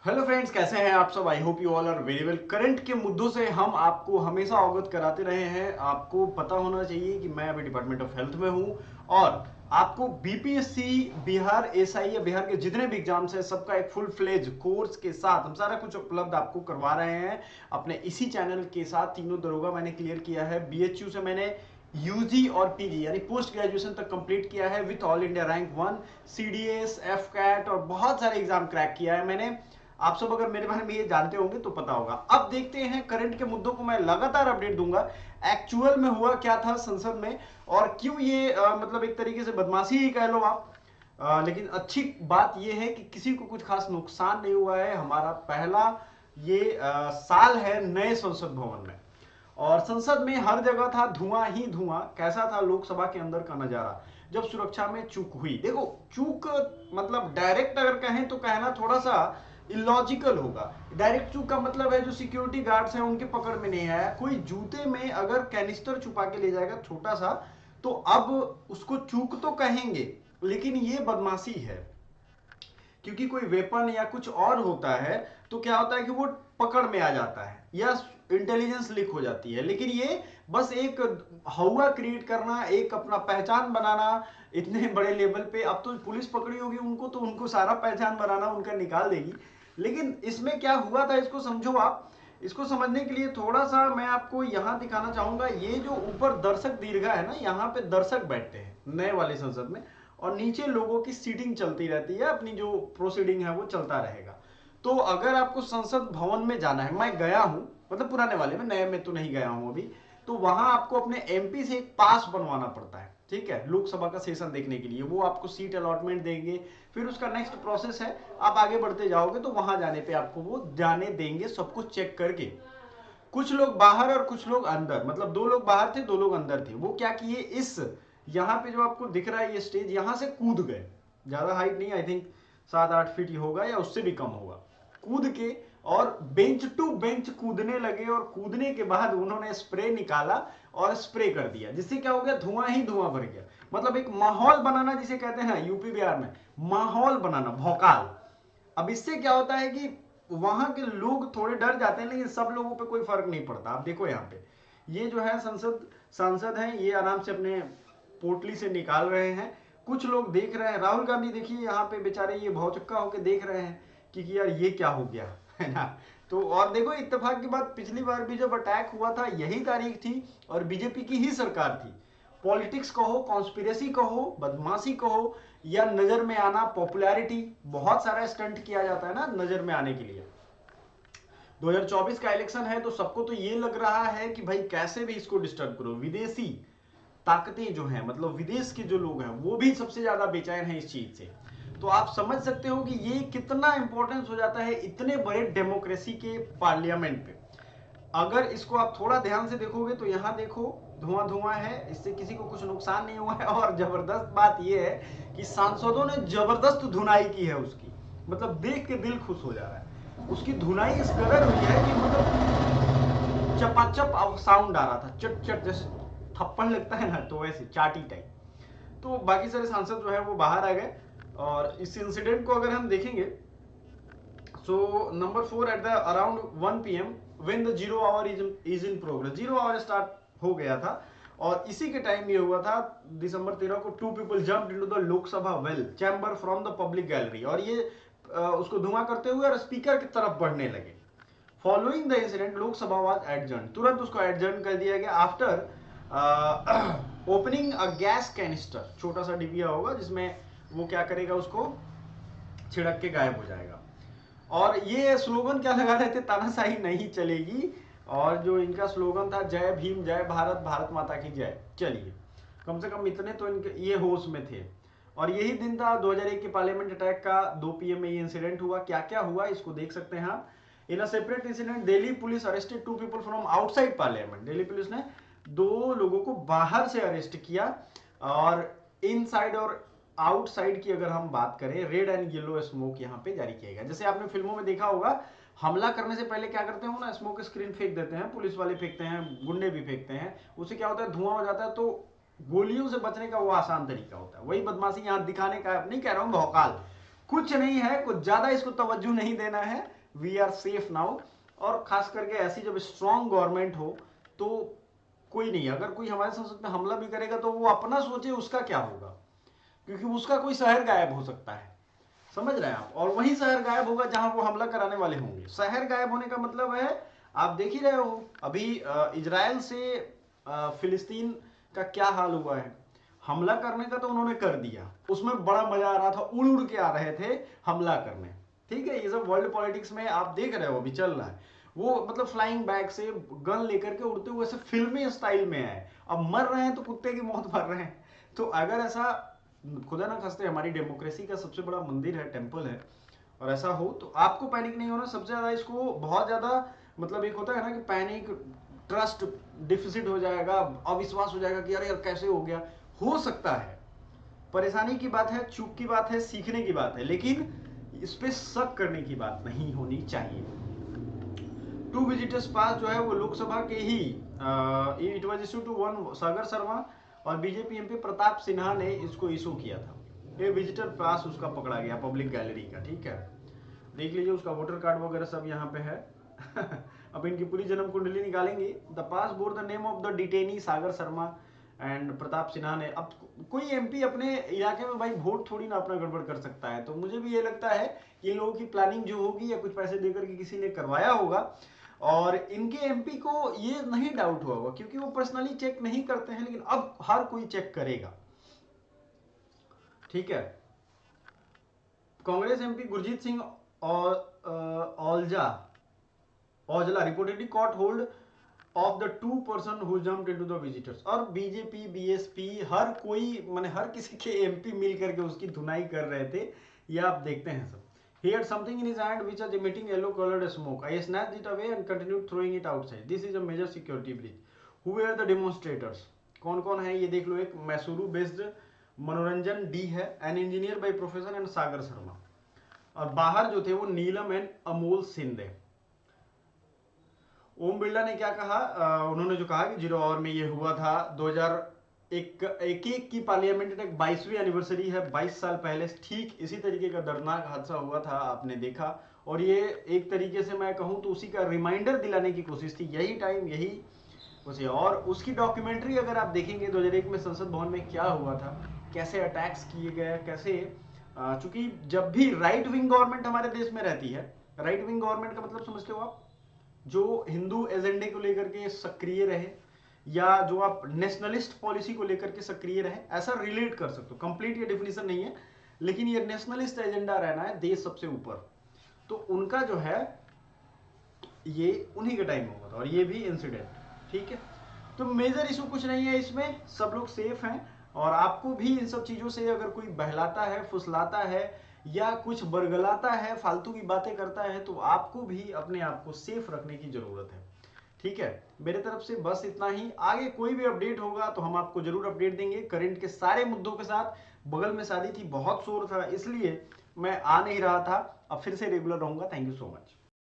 Hello friends, कैसे हैं आप सब। I hope you all are very well. Current के मुद्दों से हम आपको हमेशा अवगत कराते रहे हैं। आपको पता होना चाहिए कि मैं अभी डिपार्टमेंट ऑफ हेल्थ में हूं और आपको बीपीएससी, बिहार एसआई या बिहार के जितने भी एग्जाम्स हैं सबका एक फुल फ्लेज कोर्स के साथ हम सारा कुछ उपलब्ध आपको करवा रहे हैं अपने इसी चैनल के साथ। तीनों दरोगा मैंने क्लियर किया है। बीएचयू से मैंने यूजी और पीजी यानी पोस्ट ग्रेजुएशन तक कंप्लीट किया है with all India rank 1, CDS, AFCAT और बहुत सारे एग्जाम क्रैक किया है मैंने। आप सब अगर मेरे बारे में ये जानते होंगे तो पता होगा। अब देखते हैं करंट के मुद्दों को मैं लगातार अपडेट दूंगा। एक्चुअल में हुआ क्या था संसद में और क्यों ये मतलब एक तरीके से बदमाशी ही कह लो आप। लेकिन अच्छी बात यह है कि किसी को कुछ खास नुकसान नहीं हुआ है। हमारा पहला ये साल है नए संसद भवन में और संसद में हर जगह था धुआं ही धुआं। कैसा था लोकसभा के अंदर का नजारा जब सुरक्षा में चूक हुई। देखो, चूक मतलब डायरेक्ट अगर कहें तो कहना थोड़ा सा इलॉजिकल होगा। डायरेक्ट चूक का मतलब है जो सिक्योरिटी गार्ड्स हैं उनके पकड़ में नहीं आया। कोई जूते में अगर कैनिस्टर छुपा के ले जाएगा छोटा सा तो अब उसको चूक तो कहेंगे, लेकिन ये बदमाशी है। क्योंकि कोई वेपन या कुछ और होता है तो क्या होता है कि वो पकड़ में आ जाता है या इंटेलिजेंस लीक हो जाती है। लेकिन ये बस एक हवा क्रिएट करना, एक अपना पहचान बनाना इतने बड़े लेवल पे। अब तो पुलिस पकड़ी होगी उनको तो उनको सारा पहचान बनाना उनका निकाल देगी। लेकिन इसमें क्या हुआ था इसको समझो आप। इसको समझने के लिए थोड़ा सा मैं आपको यहां दिखाना चाहूंगा। ये जो ऊपर दर्शक दीर्घा है ना, यहाँ पे दर्शक बैठते हैं नए वाले संसद में और नीचे लोगों की सीटिंग चलती रहती है। अपनी जो प्रोसीडिंग है वो चलता रहेगा। तो अगर आपको संसद भवन में जाना है, मैं गया हूं मतलब पुराने वाले में, नए में तो नहीं गया हूं अभी। तो वहां आपको अपने एमपी से एक पास बनवाना पड़ता है, ठीक है, लोकसभा का सेशन देखने के लिए। वो आपको सीट अलॉटमेंट देंगे। फिर उसका नेक्स्ट प्रोसेस है, आप आगे बढ़ते जाओगे तो वहां जाने पे आपको वो जाने देंगे सब कुछ चेक करके। कुछ लोग बाहर और कुछ लोग अंदर, मतलब 2 लोग बाहर थे 2 लोग अंदर थे। वो क्या किए, इस यहाँ पे जो आपको दिख रहा है ये स्टेज, यहाँ से कूद गए। ज्यादा हाइट नहीं, आई थिंक 7-8 फीट ही होगा या उससे भी कम होगा। कूद के और बेंच टू बेंच कूदने लगे और कूदने के बाद उन्होंने स्प्रे निकाला और स्प्रे कर दिया, जिससे क्या हो गया, धुआं ही धुआं भर गया। मतलब एक माहौल बनाना जिसे कहते हैं ना यूपी बिहार में, माहौल बनाना, भौकाल। अब इससे क्या होता है कि वहां के लोग थोड़े डर जाते हैं, लेकिन सब लोगों पे कोई फर्क नहीं पड़ता। आप देखो यहाँ पे ये जो है संसद सांसद हैं, ये आराम से अपने पोटली से निकाल रहे हैं। कुछ लोग देख रहे हैं। राहुल गांधी देखिए यहाँ पे बेचारे ये भौचक्का होकर देख रहे हैं कि यार ये क्या हो गया है ना। तो और देखो, इत्तेफाक की बात, पिछली बार भी जब अटैक हुआ था यही तारीख थी और बीजेपी की ही सरकार थी। पॉलिटिक्स कहो, कॉन्स्पिरेसी कहो, बदमाशी कहो या नजर में आना, पॉपुलैरिटी, बहुत सारा स्टंट किया जाता है ना नजर में आने के लिए। 2024 का इलेक्शन है तो सबको तो ये लग रहा है कि भाई कैसे भी इसको डिस्टर्ब करो। विदेशी ताकतें जो हैं, मतलब विदेश के जो लोग हैं वो भी सबसे ज्यादा बेचैन हैं इस चीज से। तो आप समझ सकते हो कि ये कितना इंपॉर्टेंस हो जाता है इतने बड़े डेमोक्रेसी के पार्लियामेंट पे। अगर इसको आप थोड़ा ध्यान से देखोगे तो यहाँ देखो धुआं धुआं है, इससे किसी को कुछ नुकसान नहीं हुआ है। और जबरदस्त बात यह है कि सांसदों ने जबरदस्त धुनाई की है उसकी, मतलब देख के दिल खुश हो जा रहा है। उसकी धुनाई इस कदर हुई है कि मतलब चपाचप साउंड आ रहा था, चट चट, जैसे थप्पड़ लगता है ना तो वैसे चाटी टाइप। तो बाकी सारे सांसद जो है वो बाहर आ गए। और इस इंसिडेंट को अगर हम देखेंगे, so number 4 at the around 1 PM when the zero hour is in progress. Zero hour start हो गया था और इसी के टाइम ये हुआ था दिसंबर 13 को। 2 people jumped into the Lok Sabha well chamber from the public gallery और ये उसको धुआं करते हुए और स्पीकर की तरफ बढ़ने लगे। Following the incident Lok Sabha was adjourn, तुरंत उसको एडजर्न कर दिया गया after opening a gas canister. छोटा सा डिबिया होगा जिसमें वो क्या करेगा, उसको छिड़क के गायब हो जाएगा। और ये स्लोगन क्या लगा रहे थे, तानाशाही नहीं चलेगी। और जो इनका स्लोगन था जय भीम जय भारत, भारत माता की जय। चलिए, कम से कम इतने तो इनके ये होश में थे। और यही दिन था 2001 के पार्लियामेंट अटैक का। 2 PM में ये इंसिडेंट हुआ। क्या क्या हुआ इसको देख सकते हैं आप। In a separate incident Delhi police arrested 2 people from outside parliament. Delhi police ने 2 लोगों को बाहर से अरेस्ट किया। और इनसाइड और आउटसाइड की अगर हम बात करें, रेड एंड येलो स्मोक यहाँ पे जारी किया गया। जैसे आपने फिल्मों में देखा होगा, हमला करने से पहले क्या करते हैं ना, स्मोक स्क्रीन फेंक देते हैं, पुलिस वाले फेंकते हैं, गुंडे भी फेंकते हैं। उससे क्या होता है, धुआं हो जाता है। तो गोलियों से बचने का वो आसान तरीका होता है। वही बदमाशी यहाँ दिखाने का, नहीं कह रहा हूँ भौकाल, कुछ नहीं है, कुछ ज्यादा इसको तवज्जो नहीं देना है। We are safe now. और खास करके ऐसी जब स्ट्रांग गवर्नमेंट हो तो कोई नहीं, अगर कोई हमारे संसद पे हमला भी करेगा तो वो अपना सोचे उसका क्या होगा, क्योंकि उसका कोई शहर गायब हो सकता है, समझ रहे हैं आप। और वही शहर गायब होगा जहां वो हमला कराने वाले होंगे। शहर गायब होने का मतलब है, आप देख ही रहे हो अभी इजराइल से फिलिस्तीन का क्या हाल हुआ है। हमला करने का तो उन्होंने कर दिया, उसमें बड़ा मजा आ रहा था, उड़ उड़ के आ रहे थे हमला करने। ठीक है, ये सब वर्ल्ड पॉलिटिक्स में आप देख रहे हो अभी चल रहा है। वो मतलब फ्लाइंग बैग से गन लेकर के उड़ते हुए ऐसे फिल्मी स्टाइल में है। अब मर रहे हैं तो कुत्ते की मौत मर रहे हैं। तो अगर ऐसा खुदा ना खास्ते हमारी डेमोक्रेसी का सबसे बड़ा मंदिर है, टेंपल है, और ऐसा हो तो आपको पैनिक नहीं होना। सबसे ज्यादा इसको बहुत ज्यादा मतलब एक होता है ना कि पैनिक, ट्रस्ट डिफिसिट हो जाएगा, अविश्वास हो जाएगा कि अरे यार कैसे हो गया। हो सकता है, परेशानी की बात है, चूक की बात है, सीखने की बात है, लेकिन इस पे शक करने की बात नहीं होनी चाहिए। 2 विजिटर्स पास जो है वो लोकसभा के ही इट वाज इशू टू 1 सागर शर्मा और बीजेपी एमपी प्रताप सिन्हा ने इसको इशू किया था। ये विजिटर पास उसका पकड़ा गया पब्लिक गैलरी का। ठीक है, देख लीजिए उसका वोटर कार्ड वगैरह सब यहाँ पे है। अब इनकी पूरी जन्म कुंडली निकालेंगे। The pass bore the name of the detainee Sagar Sharma and Pratap Sinha ने। अब कोई एमपी अपने इलाके में भाई वोट थोड़ी ना अपना गड़बड़ कर सकता है, तो मुझे भी ये लगता है कि इन लोगों की प्लानिंग जो होगी या कुछ पैसे देकर के किसी ने करवाया होगा। और इनके एमपी को ये नहीं डाउट हुआ होगा, क्योंकि वो पर्सनली चेक नहीं करते हैं, लेकिन अब हर कोई चेक करेगा। ठीक है, कांग्रेस एमपी गुरजीत सिंह और Aujla reportedly cot hold of the 2 person who jumped into the visitors. और बीजेपी बीएसपी हर कोई माने हर किसी के एमपी मिल करके उसकी धुनाई कर रहे थे, ये आप देखते हैं सब। He had something in his hand which was emitting yellow colored smoke. I snatched it away and continued throwing it outside. This is a major security breach. Who were the demonstrators? कौन कौन है ये देख लो। एक Mysuru based Manoranjan D है, an engineer by profession and Sagar Sharma. और बाहर जो थे वो नीलम एंड अमोल सिंधे। ओम बिरला ने क्या कहा, उन्होंने जो कहा कि 0 आवर में ये हुआ था। 2021 की पार्लियामेंट एक 22वीं एनिवर्सरी है। 22 साल पहले ठीक इसी तरीके का दर्दनाक हादसा हुआ था, आपने देखा। और ये एक तरीके से मैं कहूं तो उसी का रिमाइंडर दिलाने की कोशिश थी। यही टाइम, यही उसे। और उसकी डॉक्यूमेंट्री अगर आप देखेंगे 2001 में संसद भवन में क्या हुआ था, कैसे अटैक्स किए गए, कैसे चूंकि जब भी राइट विंग गवर्नमेंट हमारे देश में रहती है, राइट विंग गवर्नमेंट का मतलब समझते हो आप, जो हिंदू एजेंडे को लेकर के सक्रिय रहे, या जो आप नेशनलिस्ट पॉलिसी को लेकर के सक्रिय रहे, ऐसा रिलेट कर सकते हो। कंप्लीट ये डिफिनेशन नहीं है, लेकिन ये नेशनलिस्ट एजेंडा रहना है, देश सबसे ऊपर। तो उनका जो है ये उन्हीं के टाइम में हुआ था, और ये भी इंसिडेंट। ठीक है, तो मेजर इशू कुछ नहीं है इसमें, सब लोग सेफ हैं। और आपको भी इन सब चीजों से अगर कोई बहलाता है, फुसलाता है, या कुछ बरगलाता है, फालतू की बातें करता है, तो आपको भी अपने आप को सेफ रखने की जरूरत है। ठीक है, मेरे तरफ से बस इतना ही। आगे कोई भी अपडेट होगा तो हम आपको जरूर अपडेट देंगे, करंट के सारे मुद्दों के साथ। बगल में शादी थी, बहुत शोर था, इसलिए मैं आ नहीं रहा था। अब फिर से रेगुलर रहूंगा। Thank you so much.